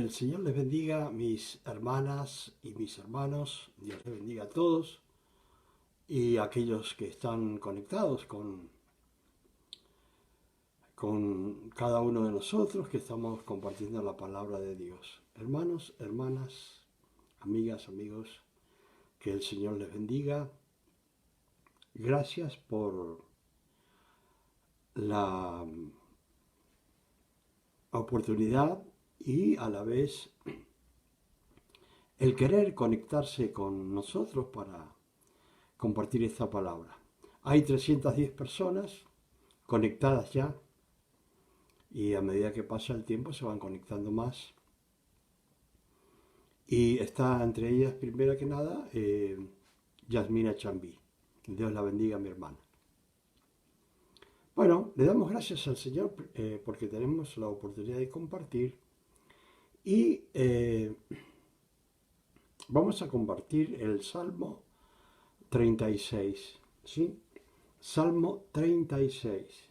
El Señor les bendiga, mis hermanas y mis hermanos. Dios les bendiga a todos y a aquellos que están conectados con cada uno de nosotros que estamos compartiendo la palabra de Dios. Hermanos, hermanas, amigas, amigos, que el Señor les bendiga. Gracias por la oportunidad y a la vez el querer conectarse con nosotros para compartir esta palabra. Hay 310 personas conectadas ya y a medida que pasa el tiempo se van conectando más. Y está entre ellas, primero que nada, Yasmina Chambí. Dios la bendiga, mi hermana. Bueno, le damos gracias al Señor porque tenemos la oportunidad de compartir y vamos a compartir el Salmo 36, ¿sí? Salmo 36.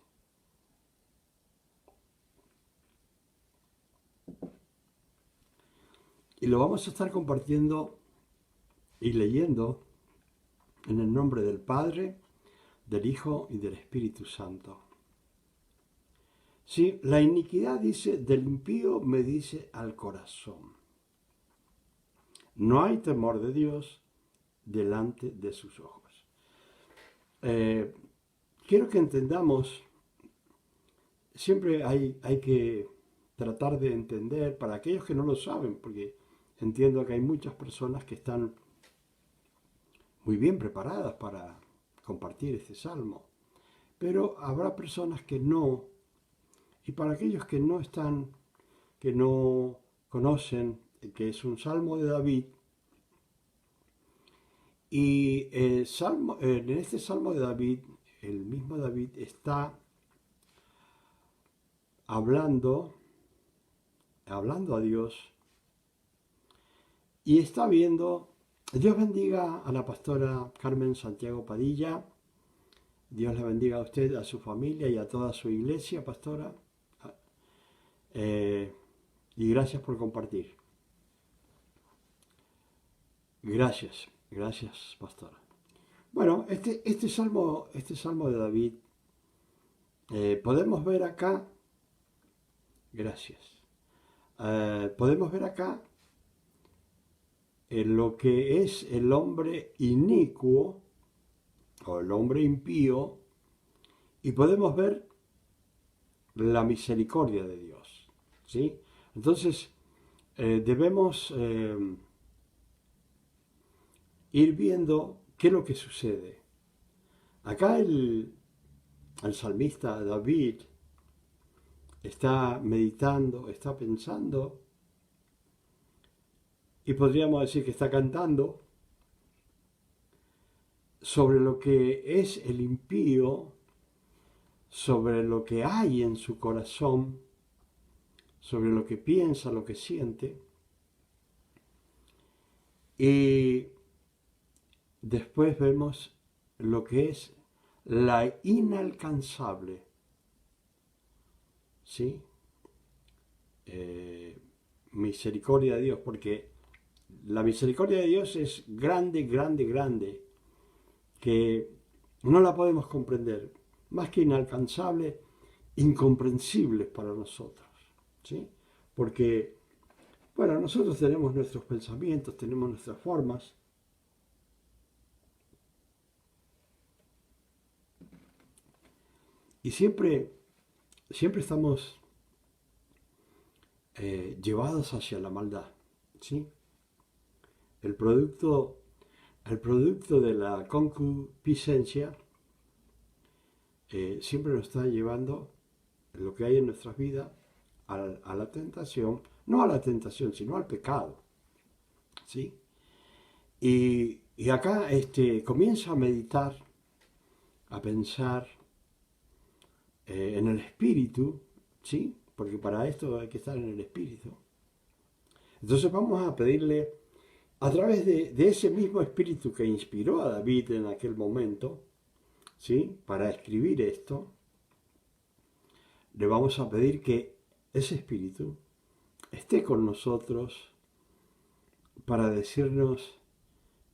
Y lo vamos a estar compartiendo y leyendo en el nombre del Padre, del Hijo y del Espíritu Santo. Sí, la iniquidad dice, del impío me dice al corazón. No hay temor de Dios delante de sus ojos. Quiero que entendamos, siempre hay que tratar de entender, para aquellos que no lo saben, porque entiendo que hay muchas personas que están muy bien preparadas para compartir este salmo, pero habrá personas que no, y para aquellos que no están, que no conocen que es un salmo de David, y en este salmo de David, el mismo David está hablando a Dios y está viendo. Dios bendiga a la pastora Carmen Santiago Padilla. Dios le bendiga a usted, a su familia y a toda su iglesia, pastora. Y gracias por compartir. Gracias, pastora. Bueno, este salmo de David, podemos ver acá, gracias, podemos ver acá lo que es el hombre inicuo o el hombre impío, y podemos ver la misericordia de Dios, ¿sí? Entonces, debemos ir viendo qué es lo que sucede. Acá el salmista David está meditando, está pensando, y podríamos decir que está cantando sobre lo que es el impío, sobre lo que hay en su corazón, sobre lo que piensa, lo que siente. Y después vemos lo que es la inalcanzable, ¿sí? Misericordia de Dios, porque la misericordia de Dios es grande, grande, grande, que no la podemos comprender, más que inalcanzable, incomprensible para nosotros, ¿sí? Porque, bueno, nosotros tenemos nuestros pensamientos, tenemos nuestras formas, y siempre estamos llevados hacia la maldad, ¿sí? El producto de la concupiscencia siempre nos está llevando lo que hay en nuestras vidas a la tentación, no a la tentación, sino al pecado, ¿sí? Y acá comienza a meditar, a pensar en el espíritu, ¿sí? Porque para esto hay que estar en el espíritu. Entonces vamos a pedirle, a través de ese mismo espíritu que inspiró a David en aquel momento, ¿sí? Para escribir esto, le vamos a pedir que ese espíritu esté con nosotros para decirnos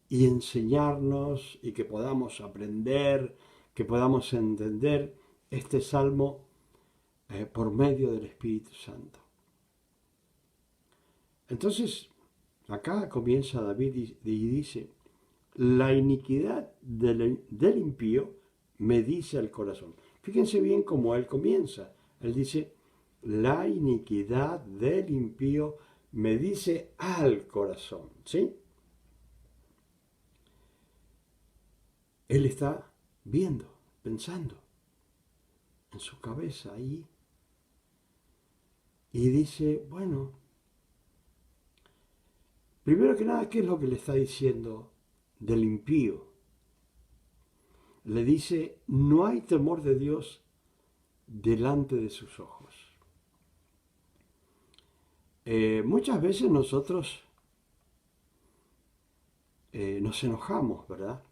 y enseñarnos y que podamos aprender, que podamos entender este salmo por medio del Espíritu Santo. Entonces, acá comienza David y dice, la iniquidad del impío me dice al corazón. Fíjense bien cómo él comienza. Él dice, la iniquidad del impío me dice al corazón. ¿Sí? Él está viendo, pensando en su cabeza ahí. Y dice, bueno, primero que nada, ¿qué es lo que le está diciendo del impío? Le dice, no hay temor de Dios delante de sus ojos. Muchas veces nosotros nos enojamos, ¿verdad?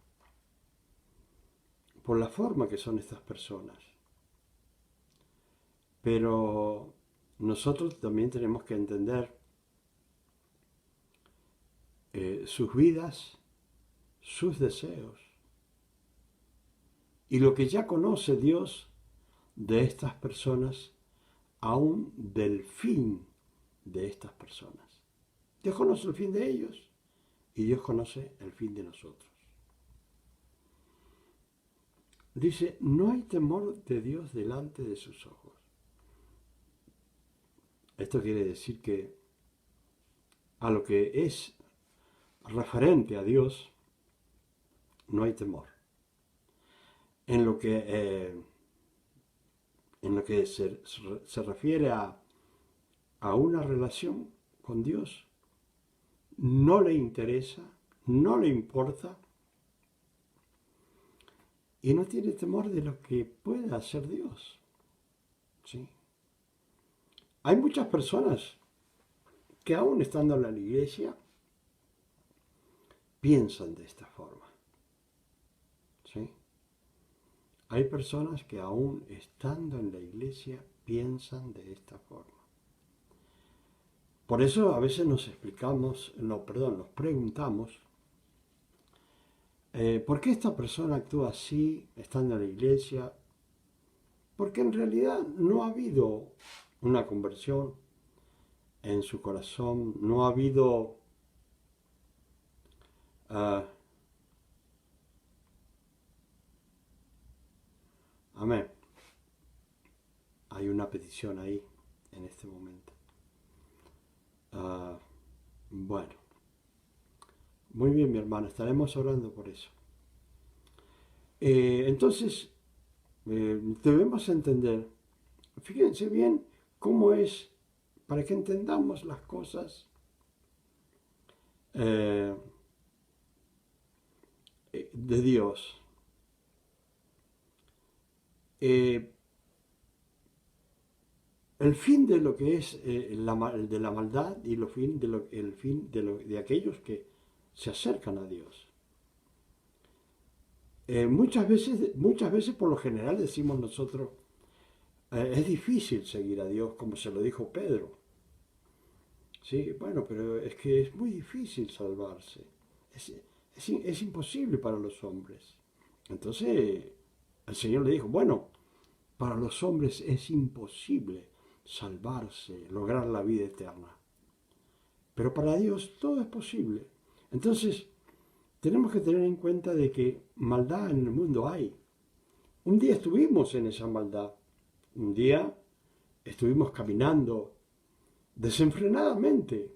Por la forma que son estas personas. Pero nosotros también tenemos que entender sus vidas, sus deseos y lo que ya conoce Dios de estas personas, aún del fin de estas personas. Dios conoce el fin de ellos y Dios conoce el fin de nosotros. Dice, no hay temor de Dios delante de sus ojos. Esto quiere decir que a lo que es referente a Dios, no hay temor. En lo que se refiere a una relación con Dios, no le interesa, no le importa y no tiene temor de lo que pueda hacer Dios. ¿Sí? Hay muchas personas que aún estando en la iglesia piensan de esta forma. ¿Sí? Hay personas que aún estando en la iglesia piensan de esta forma. Por eso a veces nos preguntamos, ¿por qué esta persona actúa así estando en la iglesia? Porque en realidad no ha habido una conversión en su corazón, no ha habido amén. Hay una petición ahí en este momento. Bueno, muy bien, mi hermano, estaremos orando por eso. Entonces, debemos entender, fíjense bien cómo es, para que entendamos las cosas de Dios. El fin de lo que es de la maldad y el fin de aquellos que se acercan a Dios. Muchas veces por lo general decimos nosotros, es difícil seguir a Dios, como se lo dijo Pedro. Sí, bueno, pero es que es muy difícil salvarse. Es imposible para los hombres. Entonces el Señor le dijo, bueno, para los hombres es imposible salvarse, lograr la vida eterna. Pero para Dios todo es posible. Entonces, tenemos que tener en cuenta de que maldad en el mundo hay. Un día estuvimos en esa maldad. Un día estuvimos caminando desenfrenadamente.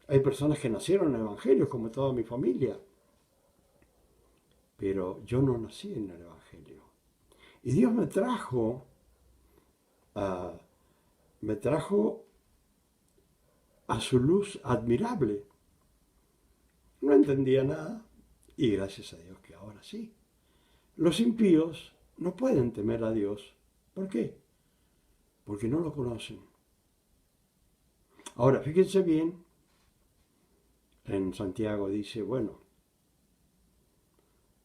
Hay personas que nacieron en el Evangelio, como toda mi familia. Pero yo no nací en el Evangelio. Y Dios me trajo a su luz admirable. No entendía nada y gracias a Dios que ahora sí. Los impíos no pueden temer a Dios. ¿Por qué? Porque no lo conocen. Ahora, fíjense bien, en Santiago dice, bueno,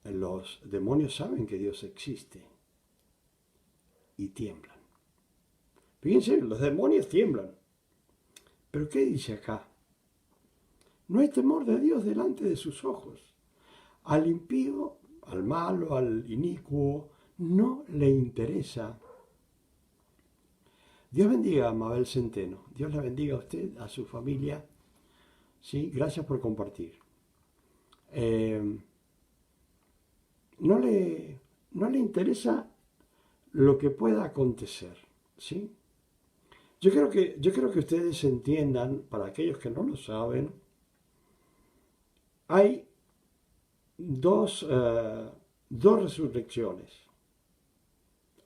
los demonios saben que Dios existe y tiemblan. Fíjense, los demonios tiemblan. Pero ¿qué dice acá? No hay temor de Dios delante de sus ojos. Al impío, al malo, al inicuo, no le interesa. Dios bendiga a Mabel Centeno. Dios la bendiga a usted, a su familia. ¿Sí? Gracias por compartir. No le interesa lo que pueda acontecer. ¿Sí? Yo creo que ustedes entiendan, para aquellos que no lo saben, hay dos resurrecciones.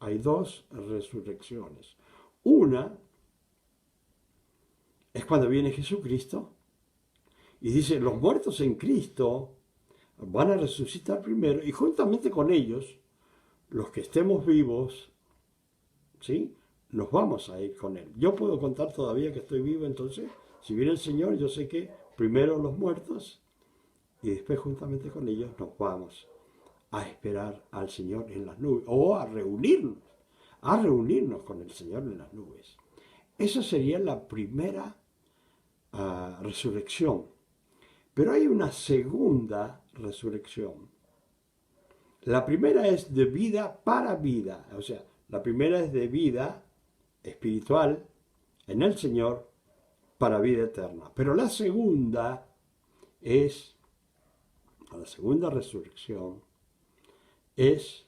Hay dos resurrecciones. Una es cuando viene Jesucristo y dice, los muertos en Cristo van a resucitar primero y juntamente con ellos, los que estemos vivos, ¿sí? Nos vamos a ir con Él. Yo puedo contar todavía que estoy vivo, entonces, si viene el Señor, yo sé que primero los muertos y después juntamente con ellos nos vamos a esperar al Señor en las nubes o a reunirnos con el Señor en las nubes. Esa sería la primera resurrección. Pero hay una segunda resurrección. La primera es de vida para vida, o sea, la primera es de vida espiritual en el Señor para vida eterna. Pero la segunda resurrección es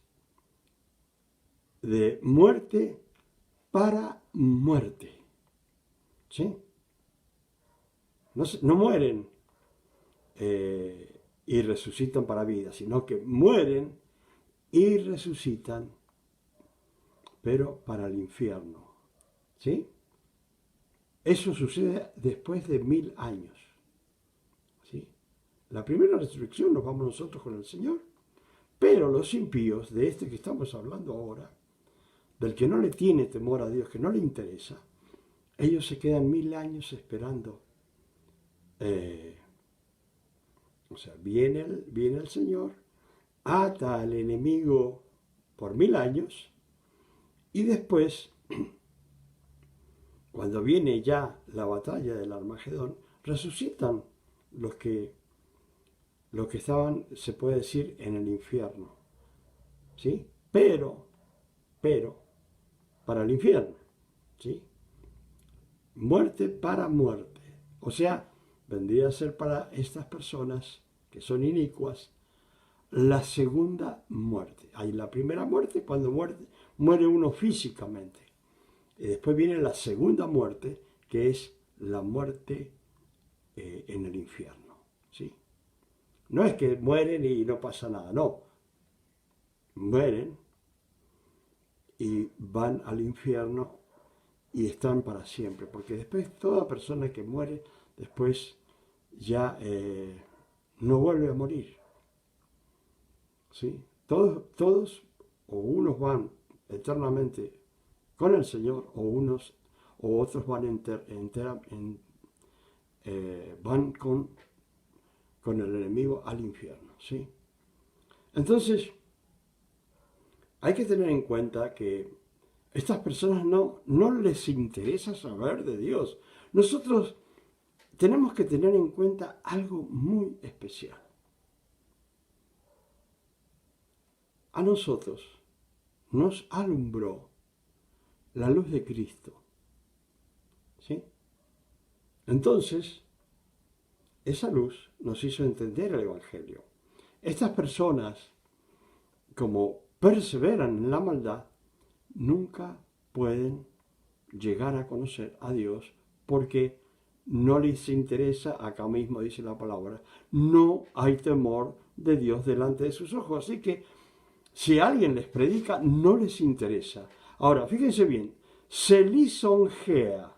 de muerte para muerte. ¿Sí? No mueren y resucitan para vida, sino que mueren y resucitan, pero para el infierno. ¿Sí? Eso sucede después de 1000 años. ¿Sí? La primera resurrección nos vamos nosotros con el Señor, pero los impíos, de este que estamos hablando ahora, del que no le tiene temor a Dios, que no le interesa, ellos se quedan 1000 años esperando. O sea, viene el Señor, ata al enemigo por 1000 años y después, cuando viene ya la batalla del Armagedón, resucitan los que estaban, se puede decir, en el infierno. ¿Sí? Pero, para el infierno. ¿Sí? Muerte para muerte. O sea, vendría a ser para estas personas que son inicuas la segunda muerte. Hay la primera muerte cuando muere uno físicamente. Y después viene la segunda muerte, que es la muerte en el infierno. ¿Sí? No es que mueren y no pasa nada, no. Mueren y van al infierno y están para siempre, porque después toda persona que muere, después ya no vuelve a morir. ¿Sí? Todos o unos van eternamente con el Señor o otros van van con el enemigo al infierno. ¿Sí? Entonces, hay que tener en cuenta que estas personas no les interesa saber de Dios. Nosotros tenemos que tener en cuenta algo muy especial. A nosotros nos alumbró la luz de Cristo. ¿Sí? Entonces, esa luz nos hizo entender el Evangelio. Estas personas, como perseveran en la maldad, nunca pueden llegar a conocer a Dios porque no les interesa, acá mismo dice la palabra, no hay temor de Dios delante de sus ojos. Así que si alguien les predica, no les interesa. Ahora, fíjense bien, se lisonjea,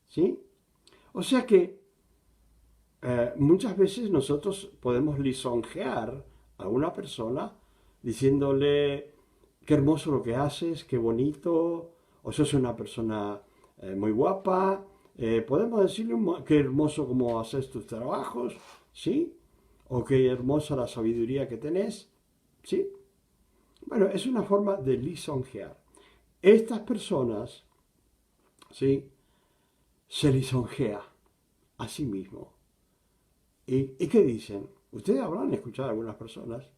¿sí? O sea que muchas veces nosotros podemos lisonjear a una persona diciéndole, qué hermoso lo que haces, qué bonito, o sos una persona muy guapa. Podemos decirle qué hermoso cómo haces tus trabajos, ¿sí? O qué hermosa la sabiduría que tenés, ¿sí? Bueno, es una forma de lisonjear. Estas personas, ¿sí? Se lisonjea. a sí mismo. ¿Y qué dicen? Ustedes habrán escuchado a algunas personas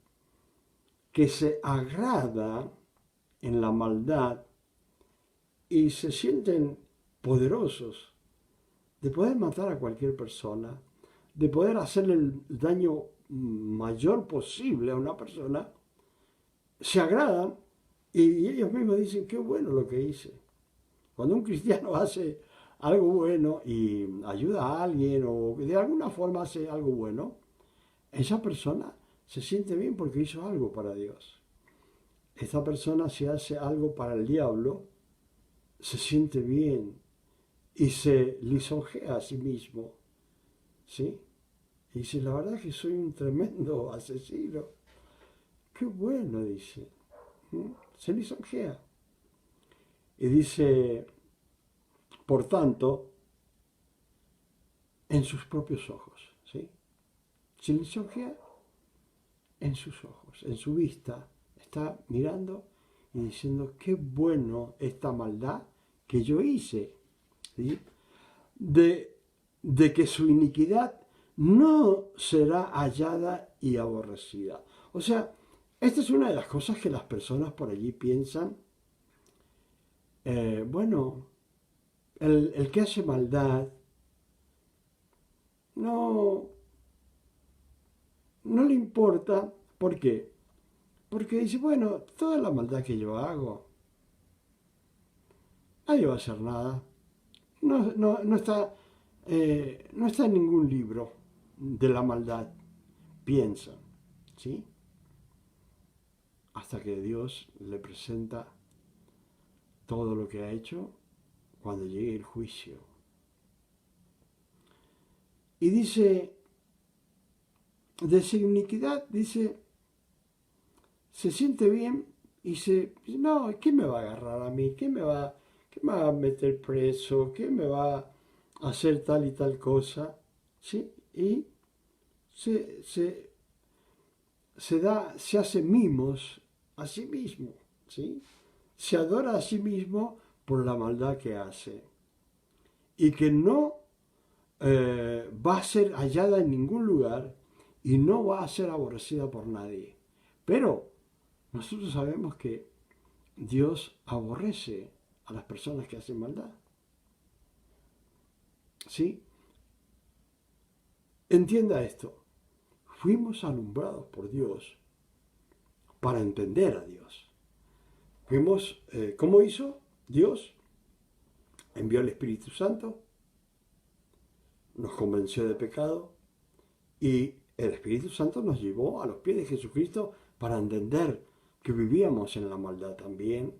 que se agradan en la maldad y se sienten poderosos de poder matar a cualquier persona, de poder hacerle el daño mayor posible a una persona, se agradan y ellos mismos dicen, qué bueno lo que hice. Cuando un cristiano hace algo bueno y ayuda a alguien o de alguna forma hace algo bueno, esa persona se siente bien porque hizo algo para Dios. Esta persona si hace algo para el diablo, se siente bien y se lisonjea a sí mismo, ¿sí? Y dice, la verdad que soy un tremendo asesino. Qué bueno, dice. Se lisonjea. Y dice, por tanto, en sus propios ojos, ¿sí? Se lisonjea en sus ojos, en su vista. Está mirando y diciendo, qué bueno esta maldad que yo hice, ¿sí? De que su iniquidad no será hallada y aborrecida. O sea, esta es una de las cosas que las personas por allí piensan. Bueno, el que hace maldad no, no le importa. ¿Por qué? Porque dice, bueno, toda la maldad que yo hago, nadie va a hacer nada. No está en ningún libro de la maldad. Piensan, ¿sí? Hasta que Dios le presenta todo lo que ha hecho cuando llegue el juicio. Y dice, de su iniquidad, dice, se siente bien y dice, no, ¿quién me va a agarrar a mí? ¿Quién me va a meter preso? ¿Quién me va a hacer tal y tal cosa? ¿Sí? Y se, se, se hace mimos a sí mismo, ¿sí? Se adora a sí mismo por la maldad que hace y que no va a ser hallada en ningún lugar y no va a ser aborrecida por nadie. Pero nosotros sabemos que Dios aborrece a las personas que hacen maldad. ¿Sí? Entienda esto. Fuimos alumbrados por Dios para entender a Dios. ¿Cómo hizo Dios? Envió el Espíritu Santo, nos convenció de pecado y el Espíritu Santo nos llevó a los pies de Jesucristo para entender que vivíamos en la maldad también,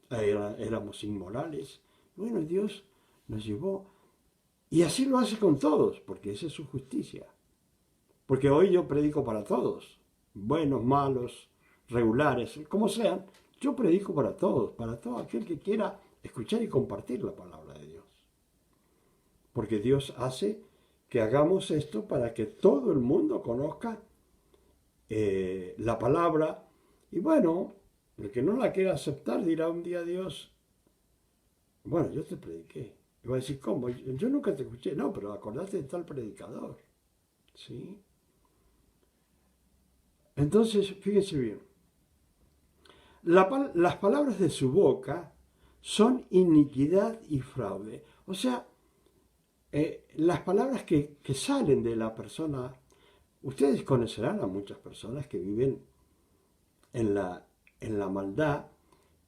éramos inmorales. Bueno, Dios nos llevó y así lo hace con todos, porque esa es su justicia. Porque hoy yo predico para todos, buenos, malos, regulares, como sean, yo predico para todo aquel que quiera escuchar y compartir la palabra de Dios. Porque Dios hace que hagamos esto para que todo el mundo conozca la palabra. Y bueno, el que no la quiera aceptar dirá un día a Dios, bueno, yo te prediqué. Y va a decir, ¿cómo? Yo nunca te escuché. No, pero acordate de tal predicador. ¿Sí? Entonces, fíjense bien. Las palabras de su boca son iniquidad y fraude. O sea, las palabras que salen de la persona, ustedes conocerán a muchas personas que viven en la maldad,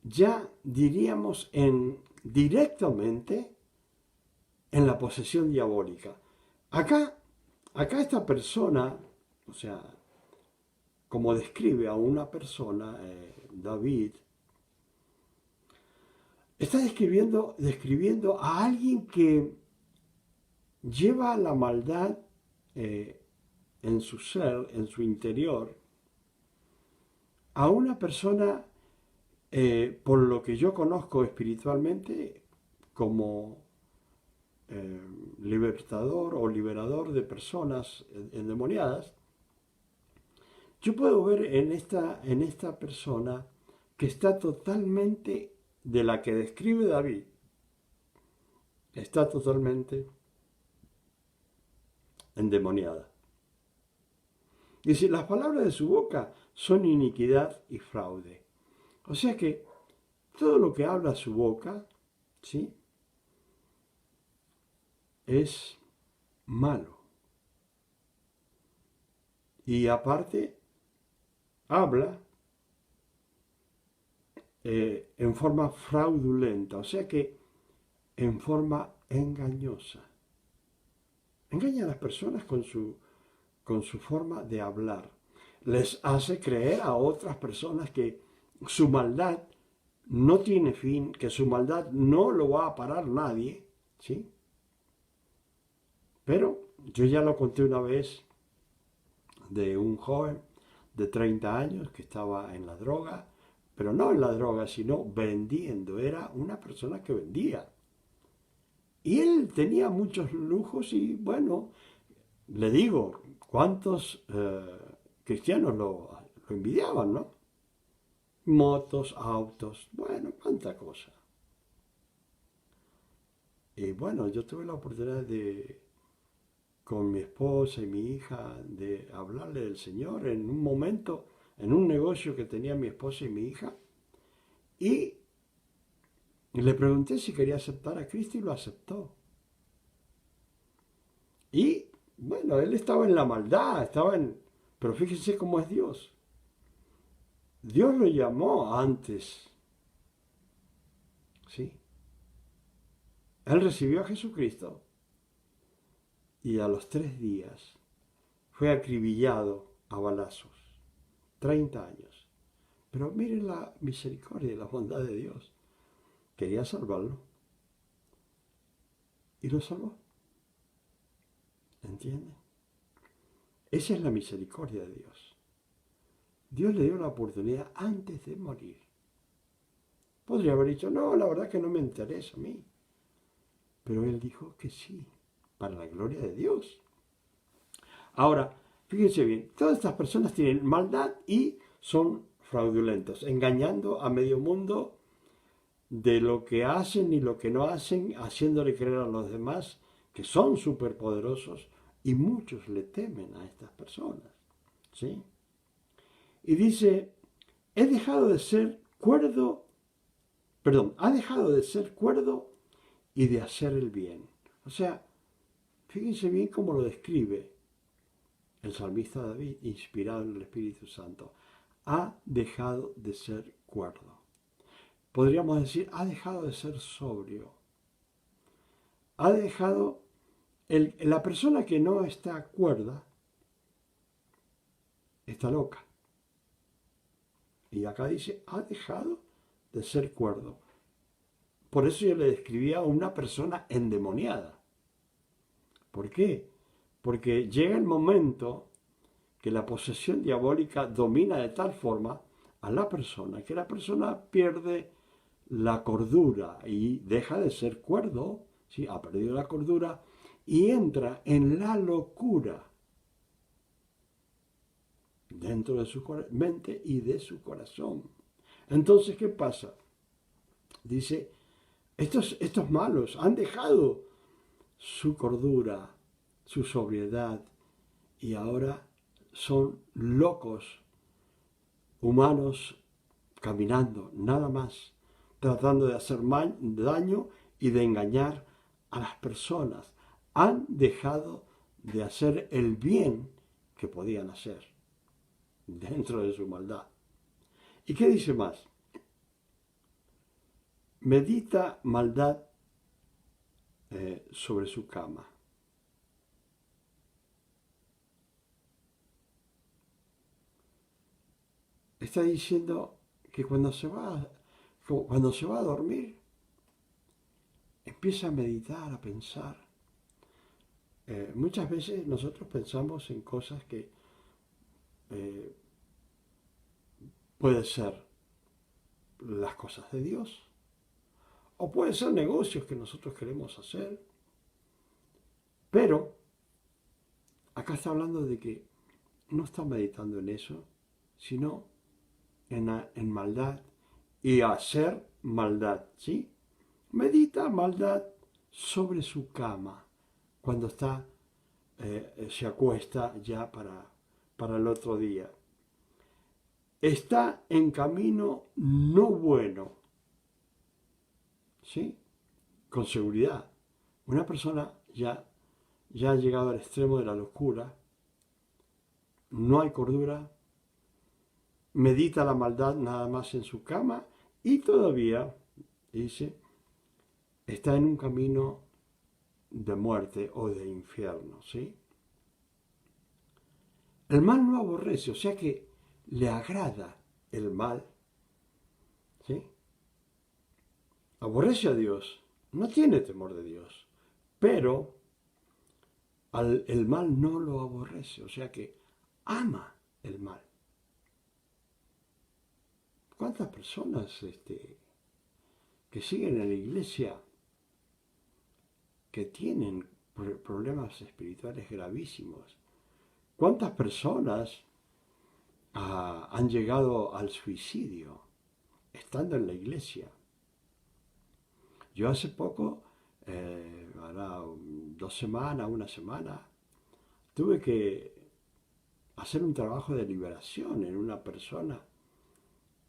ya diríamos directamente en la posesión diabólica. Acá esta persona, o sea, como describe a una persona, David, está describiendo a alguien que lleva la maldad en su ser, en su interior, a una persona, por lo que yo conozco espiritualmente, como libertador o liberador de personas endemoniadas. Yo puedo ver en esta persona que está totalmente, de la que describe David, está totalmente endemoniada. Dice, las palabras de su boca son iniquidad y fraude. O sea que todo lo que habla su boca, ¿sí?, es malo. Y aparte, habla en forma fraudulenta, o sea que en forma engañosa. Engaña a las personas con su forma de hablar. Les hace creer a otras personas que su maldad no tiene fin, que su maldad no lo va a parar nadie, ¿sí? Pero yo ya lo conté una vez de un joven de 30 años que estaba en la droga, pero no en la droga, sino vendiendo. Era una persona que vendía. Y él tenía muchos lujos y bueno, le digo, ¿cuántos cristianos lo envidiaban, no? Motos, autos, bueno, cuánta cosa. Y bueno, yo tuve la oportunidad con mi esposa y mi hija, de hablarle del Señor en un momento, en un negocio que tenía mi esposa y mi hija. Y le pregunté si quería aceptar a Cristo y lo aceptó. Y bueno, él estaba en la maldad, pero fíjense cómo es Dios. Dios lo llamó antes, ¿sí? Él recibió a Jesucristo y a los 3 días fue acribillado a balazos. 30 años. Pero miren la misericordia y la bondad de Dios. Quería salvarlo y lo salvó. ¿Entienden? Esa es la misericordia de Dios. Dios le dio la oportunidad antes de morir. Podría haber dicho, no, la verdad que no me interesa a mí. Pero él dijo que sí, para la gloria de Dios. Ahora, fíjense bien, todas estas personas tienen maldad y son fraudulentos, engañando a medio mundo de lo que hacen y lo que no hacen, haciéndole creer a los demás que son superpoderosos, y muchos le temen a estas personas, ¿sí? Y dice, ha dejado de ser cuerdo y de hacer el bien. O sea, fíjense bien cómo lo describe el salmista David, inspirado en el Espíritu Santo. Ha dejado de ser cuerdo. Podríamos decir, ha dejado de ser sobrio. Ha dejado, la persona que no está cuerda, está loca. Y acá dice, ha dejado de ser cuerdo. Por eso yo le describía a una persona endemoniada. ¿Por qué? Porque llega el momento que la posesión diabólica domina de tal forma a la persona que la persona pierde la cordura y deja de ser cuerdo, ¿sí? Ha perdido la cordura y entra en la locura dentro de su mente y de su corazón. Entonces, ¿qué pasa? Dice, estos malos han dejado su cordura, su sobriedad, y ahora son locos, humanos, caminando, nada más, tratando de hacer daño y de engañar a las personas. Han dejado de hacer el bien que podían hacer dentro de su maldad. ¿Y qué dice más? Medita maldad sobre su cama. Está diciendo que cuando se va a dormir, empieza a meditar, a pensar. Muchas veces nosotros pensamos en cosas que puede ser las cosas de Dios, o puede ser negocios que nosotros queremos hacer, pero acá está hablando de que no está meditando en eso, sino en maldad y hacer maldad, ¿sí? Medita maldad sobre su cama cuando está se acuesta ya para el otro día. Está en camino no bueno, ¿sí? Con seguridad. Una persona ya ha llegado al extremo de la locura, no hay cordura, medita la maldad nada más en su cama y todavía, dice, está en un camino de muerte o de infierno, ¿sí? El mal no aborrece, o sea que le agrada el mal, ¿sí? Aborrece a Dios, no tiene temor de Dios, pero el mal no lo aborrece, o sea que ama el mal. ¿Cuántas personas que siguen en la iglesia que tienen problemas espirituales gravísimos? ¿Cuántas personas han llegado al suicidio estando en la iglesia? Yo hace poco, ahora 2 semanas, una semana, tuve que hacer un trabajo de liberación en una persona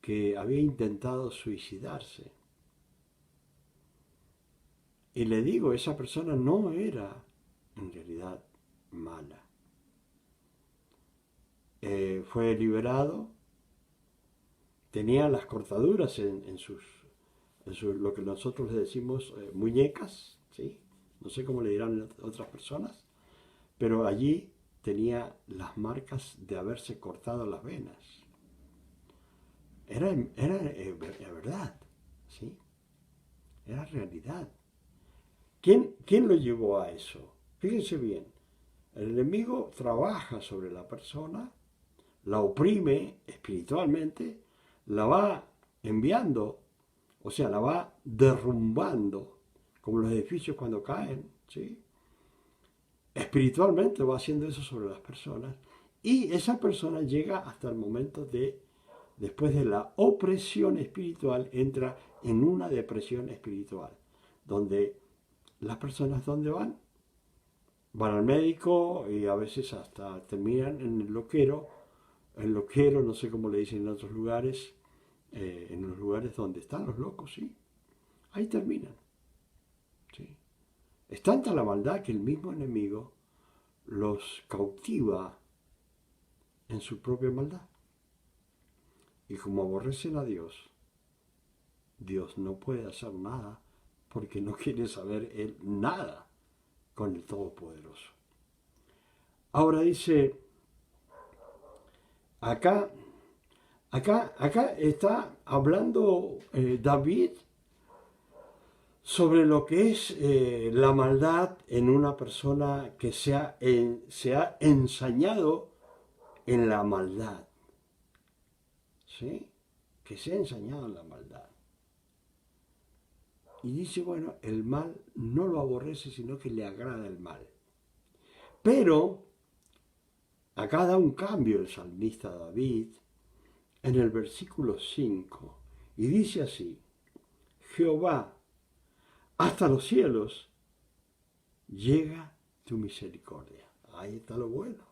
que había intentado suicidarse. Y le digo, esa persona no era en realidad mala. Fue liberado, tenía las cortaduras en lo que nosotros le decimos muñecas, ¿sí? No sé cómo le dirán otras personas, pero allí tenía las marcas de haberse cortado las venas. Era verdad, ¿sí? Era realidad. ¿Quién lo llevó a eso? Fíjense bien, el enemigo trabaja sobre la persona, la oprime espiritualmente, la va enviando, o sea, la va derrumbando, como los edificios cuando caen, ¿sí? Espiritualmente va haciendo eso sobre las personas y esa persona llega hasta el momento después de la opresión espiritual, entra en una depresión espiritual, donde las personas, ¿dónde van? Van al médico y a veces hasta terminan en el loquero, no sé cómo le dicen en otros lugares, en los lugares donde están los locos, ¿sí? Ahí terminan, ¿sí? Es tanta la maldad que el mismo enemigo los cautiva en su propia maldad. Y como aborrecen a Dios, Dios no puede hacer nada porque no quiere saber él nada con el Todopoderoso. Ahora dice, acá está hablando David sobre lo que es la maldad en una persona que se ha ensañado en la maldad. ¿Sí? Que se ha ensañado en la maldad. Y dice, bueno, el mal no lo aborrece, sino que le agrada el mal. Pero, acá da un cambio el salmista David en el versículo 5. Y dice así, Jehová, hasta los cielos llega tu misericordia. Ahí está lo bueno.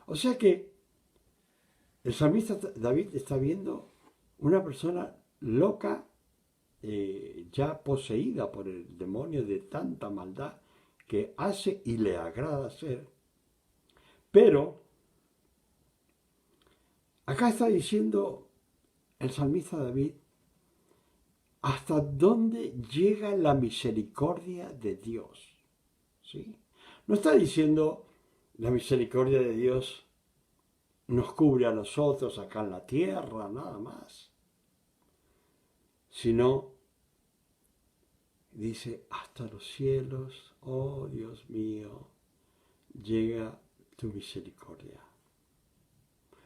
O sea que el salmista David está viendo una persona loca, ya poseída por el demonio de tanta maldad que hace y le agrada hacer. Pero acá está diciendo el salmista David, ¿hasta dónde llega la misericordia de Dios? ¿Sí? No está diciendo la misericordia de Dios nos cubre a nosotros acá en la tierra, nada más. Sino, dice, hasta los cielos, oh Dios mío, llega tu misericordia.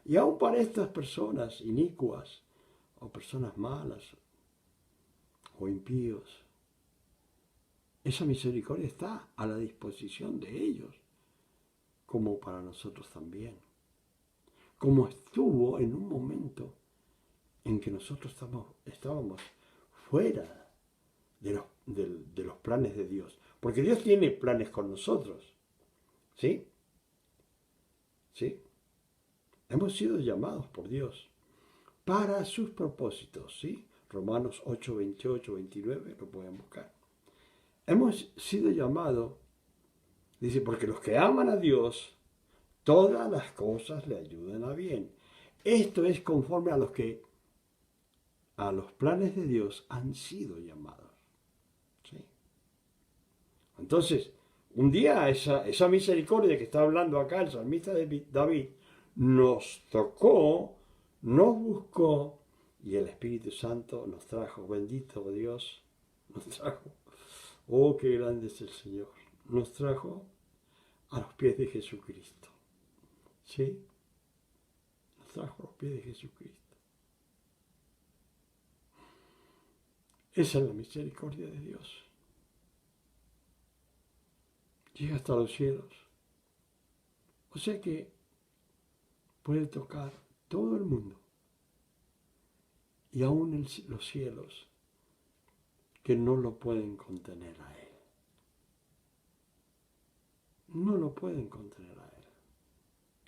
Y aún para estas personas inicuas, o personas malas, o impíos, esa misericordia está a la disposición de ellos, como para nosotros también. Como estuvo en un momento en que nosotros estábamos fuera de los planes de Dios. Porque Dios tiene planes con nosotros. ¿Sí? ¿Sí? Hemos sido llamados por Dios para sus propósitos, ¿sí? Romanos 8, 28, 29, lo pueden buscar. Hemos sido llamados, dice, porque los que aman a Dios, todas las cosas le ayudan a bien. Esto es conforme a los planes de Dios han sido llamados. ¿Sí? Entonces, un día esa misericordia que está hablando acá el salmista David nos tocó, nos buscó y el Espíritu Santo nos trajo, bendito Dios, nos trajo, oh, qué grande es el Señor, nos trajo a los pies de Jesucristo. ¿Sí? Nos trajo a los pies de Jesucristo. Esa es la misericordia de Dios. Llega hasta los cielos. O sea que puede tocar todo el mundo y aún los cielos que no lo pueden contener a Él. No lo pueden contener a Él.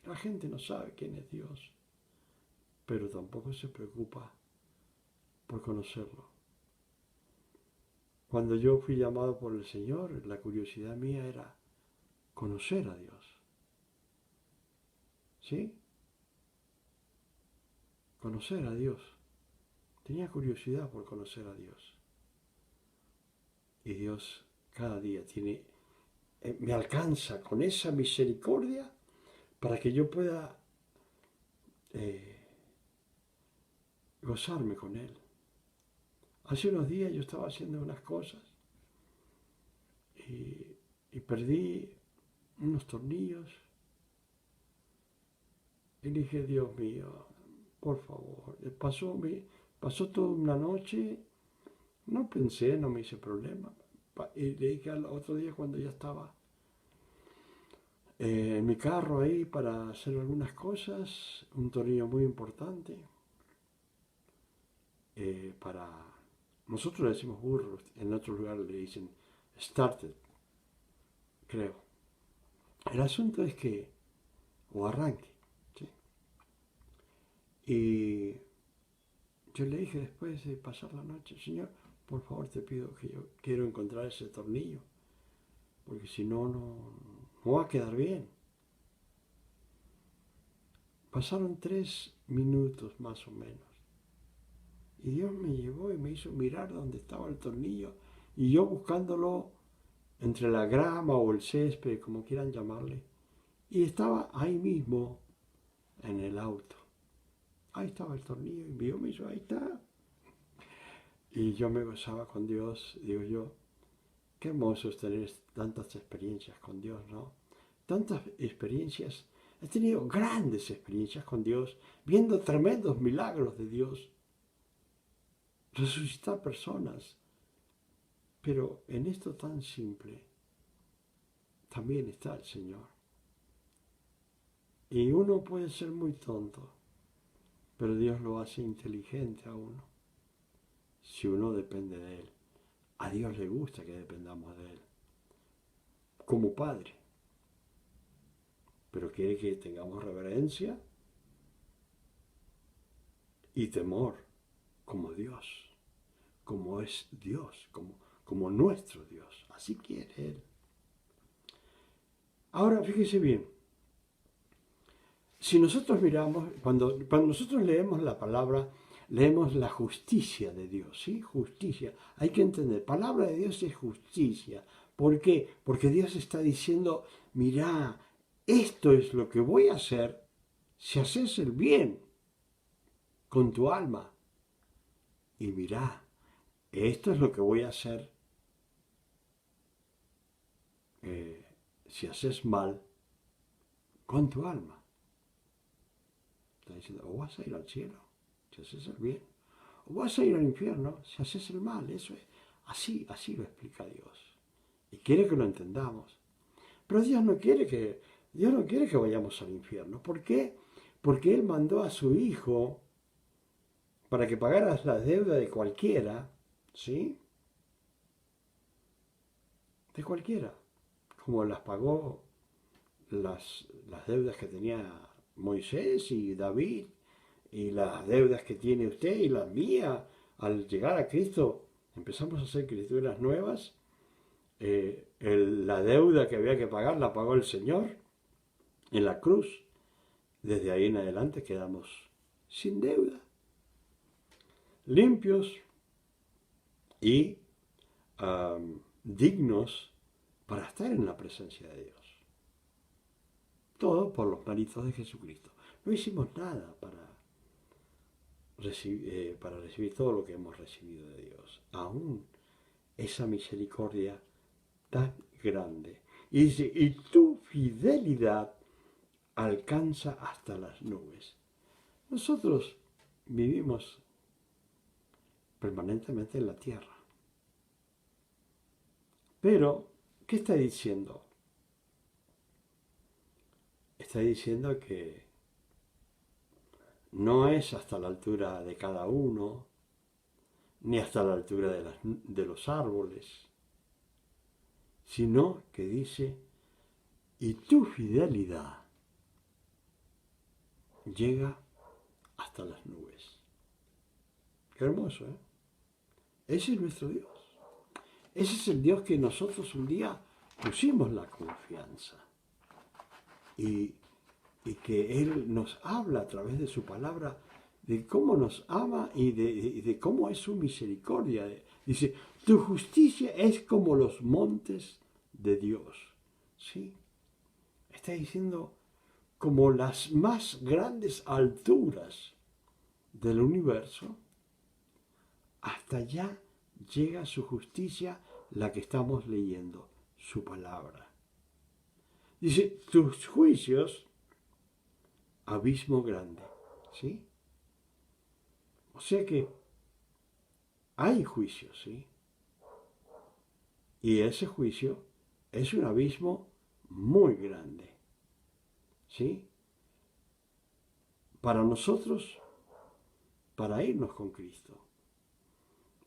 La gente no sabe quién es Dios, pero tampoco se preocupa por conocerlo. Cuando yo fui llamado por el Señor, la curiosidad mía era conocer a Dios. ¿Sí? Conocer a Dios. Tenía curiosidad por conocer a Dios. Y Dios cada día me alcanza con esa misericordia para que yo pueda gozarme con Él. Hace unos días yo estaba haciendo unas cosas y perdí unos tornillos y dije, Dios mío, por favor, pasó toda una noche, no pensé, no me hice problema. Y le dije al otro día cuando ya estaba en mi carro ahí para hacer algunas cosas, un tornillo muy importante, para, nosotros le decimos burros, en otro lugar le dicen started, creo. El asunto es que, o arranque, ¿sí? Y yo le dije después de pasar la noche, Señor, por favor te pido que yo quiero encontrar ese tornillo, porque si no, no va a quedar bien. Pasaron 3 minutos más o menos. Y Dios me llevó y me hizo mirar dónde estaba el tornillo. Y yo buscándolo entre la grama o el césped, como quieran llamarle. Y estaba ahí mismo en el auto. Ahí estaba el tornillo. Y Dios me hizo, ahí está. Y yo me gozaba con Dios. Digo yo, qué hermoso es tener tantas experiencias con Dios, ¿no? Tantas experiencias. He tenido grandes experiencias con Dios, viendo tremendos milagros de Dios, resucitar personas. Pero en esto tan simple también está el Señor. Y uno puede ser muy tonto, pero Dios lo hace inteligente a uno, si uno depende de Él. A Dios le gusta que dependamos de Él, como Padre. Pero quiere que tengamos reverencia y temor, como Dios, como es Dios, como nuestro Dios. Así quiere Él. Ahora, fíjese bien, si nosotros miramos, cuando nosotros leemos la palabra, leemos la justicia de Dios, ¿sí? Justicia. Hay que entender, palabra de Dios es justicia. ¿Por qué? Porque Dios está diciendo, mirá, esto es lo que voy a hacer si haces el bien con tu alma. Y mirá, esto es lo que voy a hacer si haces mal con tu alma. Está diciendo, o vas a ir al cielo si haces el bien, o vas a ir al infierno si haces el mal. Eso es, así lo explica Dios. Y quiere que lo entendamos. Pero Dios no quiere que vayamos al infierno. ¿Por qué? Porque Él mandó a su Hijo para que pagaras la deuda de cualquiera, ¿sí? De cualquiera, como las pagó las deudas que tenía Moisés y David, y las deudas que tiene usted y las mías. Al llegar a Cristo, empezamos a hacer criaturas nuevas. La deuda que había que pagar la pagó el Señor en la cruz. Desde ahí en adelante quedamos sin deuda, limpios y dignos para estar en la presencia de Dios. Todo por los méritos de Jesucristo. No hicimos nada para recibir todo lo que hemos recibido de Dios. Aún esa misericordia tan grande. Y dice, y tu fidelidad alcanza hasta las nubes. Nosotros vivimos permanentemente en la tierra. Pero, ¿qué está diciendo? Está diciendo que no es hasta la altura de cada uno, ni hasta la altura de los árboles, sino que dice, y tu fidelidad llega hasta las nubes. Qué hermoso, ¿eh? Ese es nuestro Dios. Ese es el Dios que nosotros un día pusimos la confianza. Y que Él nos habla a través de su palabra de cómo nos ama y de cómo es su misericordia. Dice, tu justicia es como los montes de Dios. ¿Sí? Está diciendo como las más grandes alturas del universo, hasta allá llega su justicia, la que estamos leyendo, su palabra. Dice, tus juicios, abismo grande. ¿Sí? O sea que hay juicio, ¿sí? Y ese juicio es un abismo muy grande. ¿Sí? Para nosotros, para irnos con Cristo.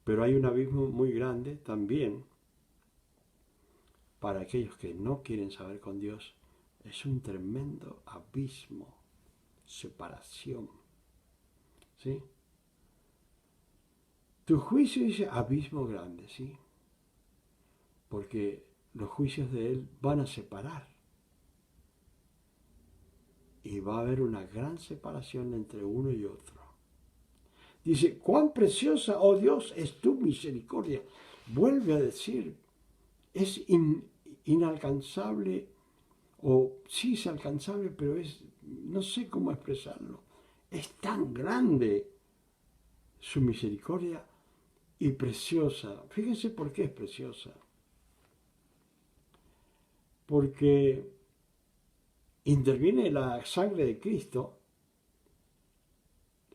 Pero hay un abismo muy grande también para aquellos que no quieren saber con Dios. Es un tremendo abismo, separación. ¿Sí? Tu juicio dice abismo grande, ¿sí? Porque los juicios de Él van a separar. Y va a haber una gran separación entre uno y otro. Dice, cuán preciosa, oh Dios, es tu misericordia. Vuelve a decir, es inalcanzable, o sí es alcanzable, pero no sé cómo expresarlo. Es tan grande su misericordia y preciosa. Fíjense por qué es preciosa. Porque interviene la sangre de Cristo,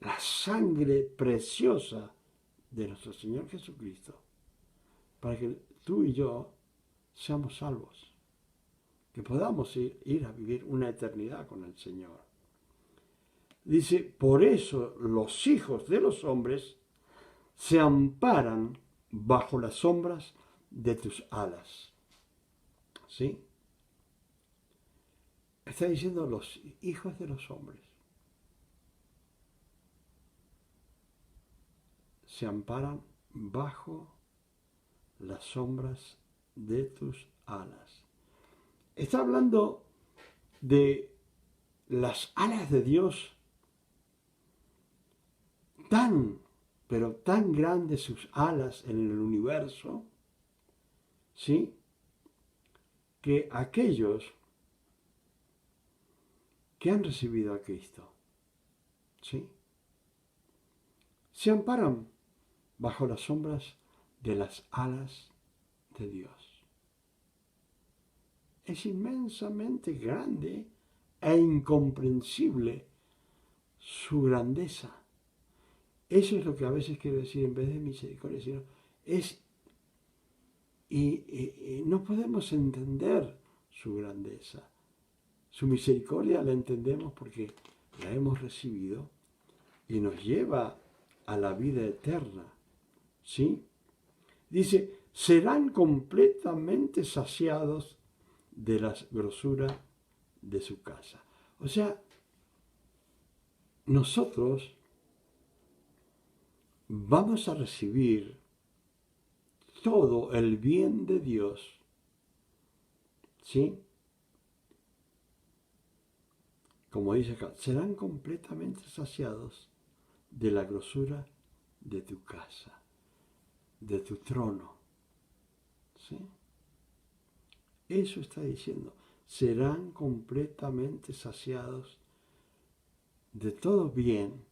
la sangre preciosa de nuestro Señor Jesucristo, para que tú y yo seamos salvos, que podamos ir a vivir una eternidad con el Señor. Dice, por eso los hijos de los hombres se amparan bajo las sombras de tus alas. ¿Sí? Está diciendo los hijos de los hombres se amparan bajo las sombras de tus alas. Está hablando de las alas de Dios, pero tan grandes sus alas en el universo, ¿sí? Que aquellos que han recibido a Cristo, ¿sí? Se amparan bajo las sombras de las alas de Dios. Es inmensamente grande e incomprensible su grandeza. Eso es lo que a veces quiero decir en vez de misericordia, sino no podemos entender su grandeza. Su misericordia la entendemos porque la hemos recibido y nos lleva a la vida eterna. ¿Sí? Dice, serán completamente saciados de la grosura de su casa. O sea, nosotros vamos a recibir todo el bien de Dios, ¿sí? Como dice acá, serán completamente saciados de la grosura de tu casa, de tu trono, ¿sí? Eso está diciendo, serán completamente saciados de todo bien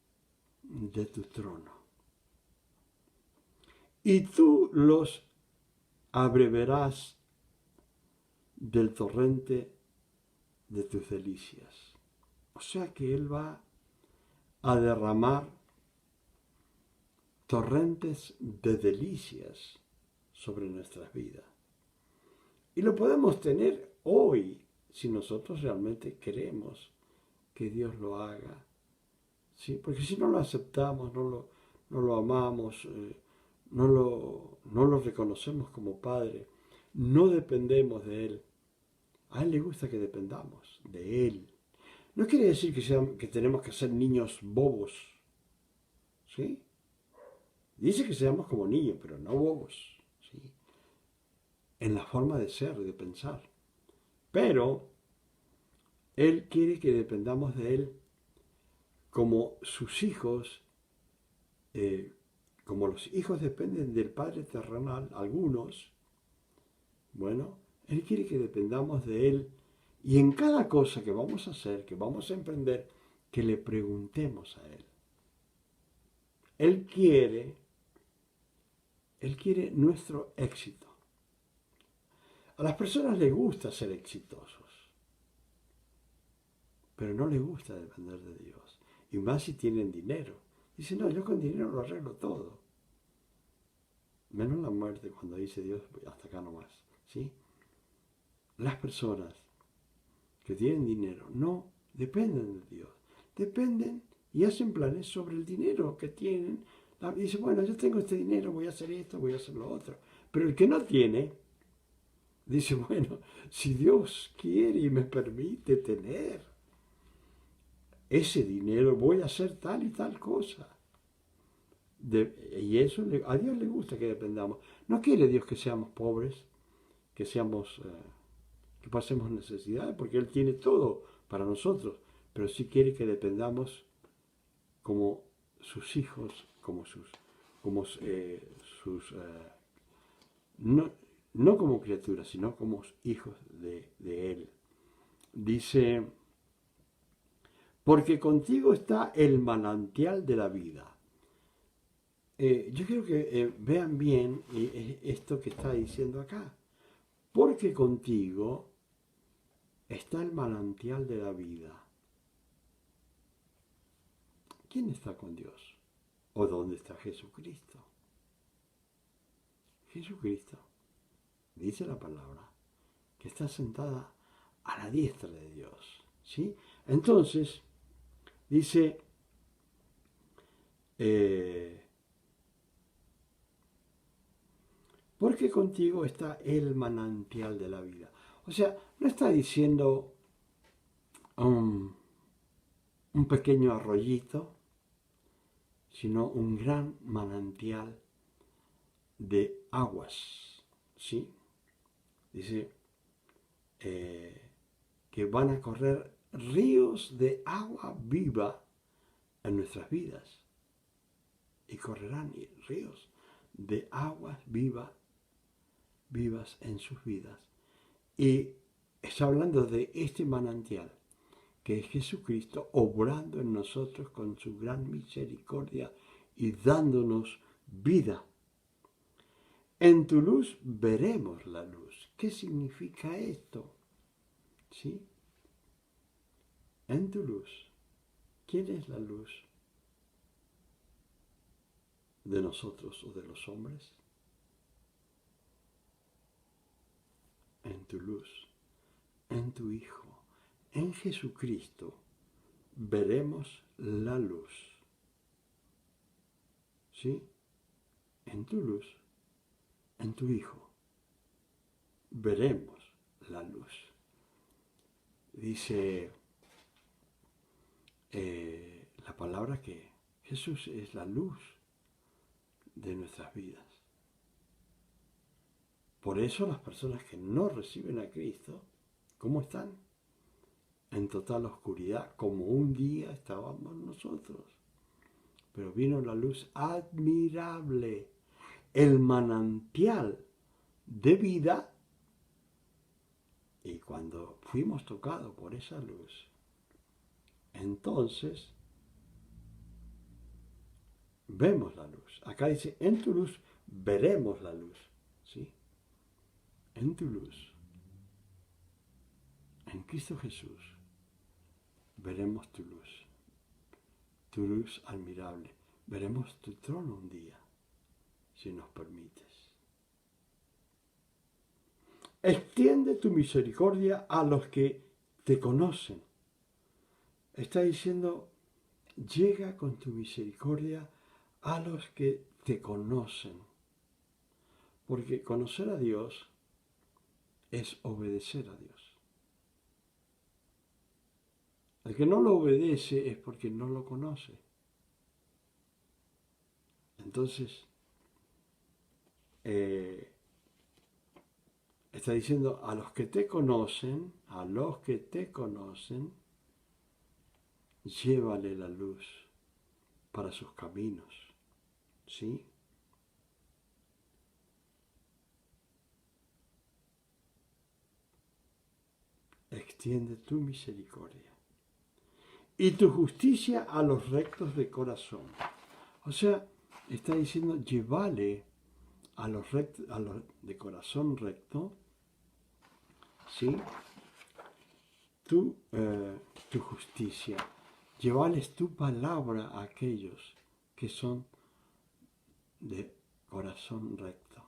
de tu trono. Y tú los abrevarás del torrente de tus delicias. O sea que Él va a derramar torrentes de delicias sobre nuestras vidas. Y lo podemos tener hoy si nosotros realmente queremos que Dios lo haga. ¿Sí? Porque si no lo aceptamos, no lo amamos, no lo reconocemos como Padre, no dependemos de Él. A Él le gusta que dependamos de Él. No quiere decir que tenemos que ser niños bobos. ¿Sí? Dice que seamos como niños, pero no bobos. ¿Sí? En la forma de ser, de pensar. Pero Él quiere que dependamos de Él como sus hijos, eh, como los hijos dependen del Padre terrenal, algunos, bueno, Él quiere que dependamos de Él y en cada cosa que vamos a hacer, que vamos a emprender, que le preguntemos a Él. Él quiere nuestro éxito. A las personas les gusta ser exitosos, pero no les gusta depender de Dios. Y más si tienen dinero. Dicen, no, yo con dinero lo arreglo todo. Menos la muerte cuando dice Dios, hasta acá nomás. ¿Sí? Las personas que tienen dinero no dependen de Dios. Dependen y hacen planes sobre el dinero que tienen. Dice, bueno, yo tengo este dinero, voy a hacer esto, voy a hacer lo otro. Pero el que no tiene, dice, bueno, si Dios quiere y me permite tener ese dinero, voy a hacer tal y tal cosa. Y eso a Dios le gusta que dependamos. No quiere Dios que seamos pobres, que seamos, que pasemos necesidades, porque Él tiene todo para nosotros, pero sí quiere que dependamos como sus hijos, no, no como criaturas, sino como hijos de Él. Dice, porque contigo está el manantial de la vida. Yo quiero que vean bien esto que está diciendo acá. Porque contigo está el manantial de la vida. ¿Quién está con Dios? ¿O dónde está Jesucristo? Jesucristo, dice la palabra, que está sentada a la diestra de Dios. ¿Sí? Entonces, dice, porque contigo está el manantial de la vida. O sea, no está diciendo un pequeño arroyito, sino un gran manantial de aguas. ¿Sí? Dice que van a correr ríos de agua viva en nuestras vidas. Y correrán ríos de aguas vivas en sus vidas. Y está hablando de este manantial, que es Jesucristo obrando en nosotros con su gran misericordia y dándonos vida. En tu luz veremos la luz. ¿Qué significa esto? ¿Sí? En tu luz. ¿Quién es la luz de nosotros o de los hombres? En tu luz, en tu Hijo, en Jesucristo, veremos la luz. ¿Sí? En tu luz, en tu Hijo, veremos la luz. dice la palabra que Jesús es la luz de nuestras vidas. Por eso las personas que no reciben a Cristo, ¿cómo están? En total oscuridad, como un día estábamos nosotros. Pero vino la luz admirable, el manantial de vida, y cuando fuimos tocados por esa luz, entonces vemos la luz. Acá dice, en tu luz veremos la luz, ¿sí? En tu luz, en Cristo Jesús, veremos tu luz admirable. Veremos tu trono un día, si nos permites. Extiende tu misericordia a los que te conocen. Está diciendo, llega con tu misericordia a los que te conocen. Porque conocer a Dios es obedecer a Dios. El que no lo obedece es porque no lo conoce. Entonces, está diciendo a los que te conocen, llévale la luz para sus caminos, ¿sí? Extiende tu misericordia y tu justicia a los rectos de corazón. O sea, está diciendo, llévale a los de corazón recto, ¿sí? Tu justicia. Llévales tu palabra a aquellos que son de corazón recto.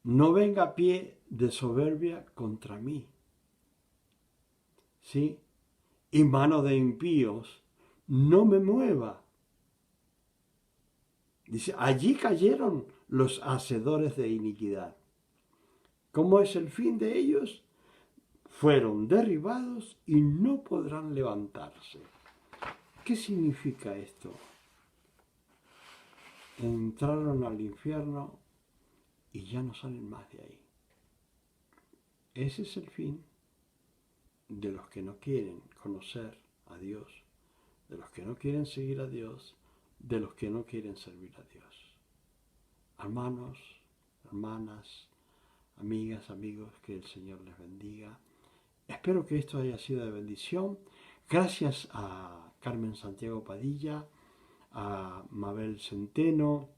No venga pie de soberbia contra mí, ¿sí? Y mano de impíos no me mueva. Dice, allí cayeron los hacedores de iniquidad. ¿Cómo es el fin de ellos? Fueron derribados y no podrán levantarse. ¿Qué significa esto? Entraron al infierno y ya no salen más de ahí. Ese es el fin de los que no quieren conocer a Dios, de los que no quieren seguir a Dios, de los que no quieren servir a Dios. Hermanos, hermanas, amigas, amigos, que el Señor les bendiga. Espero que esto haya sido de bendición. Gracias a Carmen Santiago Padilla, a Mabel Centeno,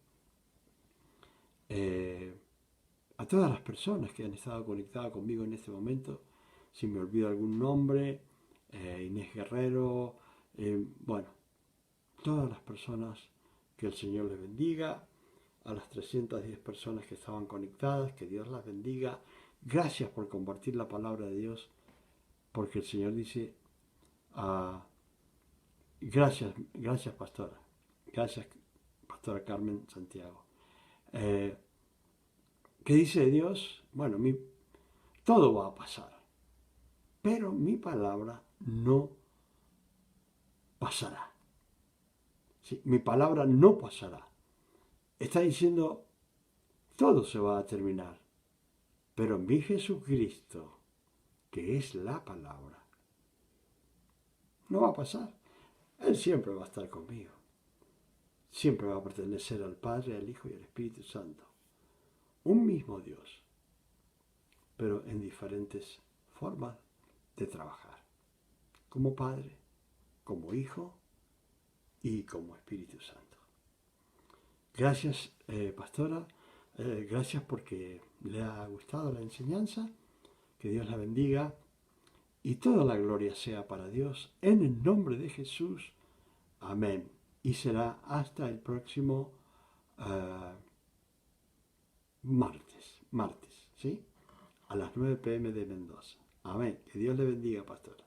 a todas las personas que han estado conectadas conmigo en este momento. Si me olvido algún nombre, Inés Guerrero, bueno, todas las personas, que el Señor les bendiga. A las 310 personas que estaban conectadas, que Dios las bendiga. Gracias por compartir la palabra de Dios, porque el Señor dice, gracias pastora, gracias pastora Carmen Santiago. ¿Qué dice Dios? Bueno, todo va a pasar, pero mi palabra no pasará. ¿Sí? Mi palabra no pasará. Está diciendo, todo se va a terminar, pero mi Jesucristo, que es la palabra, no va a pasar. Él siempre va a estar conmigo. Siempre va a pertenecer al Padre, al Hijo y al Espíritu Santo. Un mismo Dios, pero en diferentes formas de trabajar. Como Padre, como Hijo y como Espíritu Santo. Gracias, pastora. Gracias porque le ha gustado la enseñanza. Que Dios la bendiga. Y toda la gloria sea para Dios. En el nombre de Jesús. Amén. Y será hasta el próximo martes, ¿sí? A las 9 p.m. de Mendoza. Amén. Que Dios le bendiga, pastora.